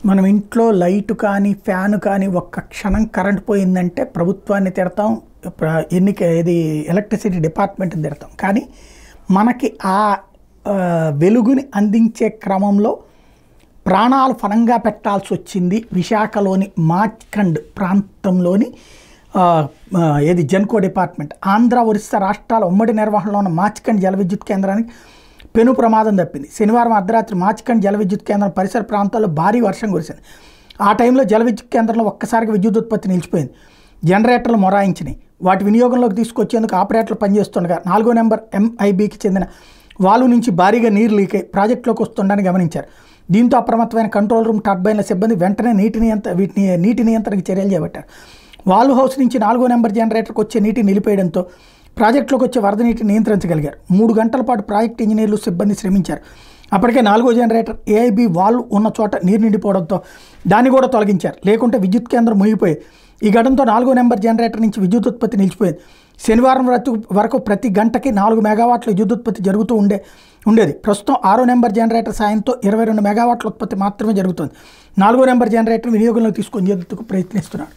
మనం ఇంట్లో లైట్ కానీ ఫ్యాన్ కానీ ఒక్క క్షణం కరెంట్ పోయిందంటే ప్రభుత్వాన్ని తిడతాం, ఇది ఎలక్ట్రిసిటీ డిపార్ట్మెంట్ని తిడతాం. కానీ మనకి ఆ వెలుగుని అందించే క్రమంలో ప్రాణాలు ఫలంగా పెట్టాల్సి వచ్చింది. విశాఖలోని మాచ్కండ్ ప్రాంతంలోని ఏది జెన్కో డిపార్ట్మెంట్, ఆంధ్ర ఒరిస్సా రాష్ట్రాల ఉమ్మడి నిర్వహణలో ఉన్న మాచ్కండ్ జల విద్యుత్ కేంద్రానికి పెను ప్రమాదం తప్పింది. శనివారం అర్ధరాత్రి మాచ్కండ్ జల విద్యుత్ కేంద్రం పరిసర ప్రాంతాల్లో భారీ వర్షం కురిసింది. ఆ టైంలో జల విద్యుత్ కేంద్రంలో ఒక్కసారిగా విద్యుత్ ఉత్పత్తి నిలిచిపోయింది. జనరేటర్లు మొరాయించినాయి. వాటి వినియోగంలోకి తీసుకొచ్చేందుకు ఆపరేటర్లు పనిచేస్తుండగా 4వ నెంబర్ MIBకి చెందిన వాల్వ్ నుంచి భారీగా నీరు లీకై ప్రాజెక్టులోకి వస్తుండని గమనించారు. దీంతో అప్రమత్తమైన కంట్రోల్ రూమ్ టర్బైన్ల సిబ్బంది వెంటనే నీటి నియంత్రణకు చర్యలు చేపట్టారు. వాల్వ్ హౌస్ నుంచి 4వ నెంబర్ జనరేటర్కి వచ్చే నీటిని నిలిపేయడంతో ప్రాజెక్టులోకి వచ్చే వరద నీటిని నియంత్రించగలిగారు. 3 గంటల పాటు ప్రాజెక్టు ఇంజనీర్లు సిబ్బంది శ్రమించారు. అప్పటికే 4వ జనరేటర్ AIB వాల్వ్ ఉన్న చోట నీరు నిండిపోవడంతో దాన్ని కూడా తొలగించారు. లేకుంటే విద్యుత్ కేంద్రం మునిగిపోయేది. ఈ ఘటనతో 4వ నెంబర్ జనరేటర్ నుంచి విద్యుత్ ఉత్పత్తి నిలిచిపోయింది. శనివారం వరకు ప్రతి గంటకి 4 మెగావాట్ల విద్యుత్ ఉత్పత్తి జరుగుతూ ఉండేది. ప్రస్తుతం 6వ నెంబర్ జనరేటర్ సాయంతో 22 మెగావాట్ల ఉత్పత్తి మాత్రమే జరుగుతుంది. 4వ నెంబర్ జనరేటర్ వినియోగంలోకి తీసుకొచ్చేందుకు ప్రయత్నిస్తున్నారు.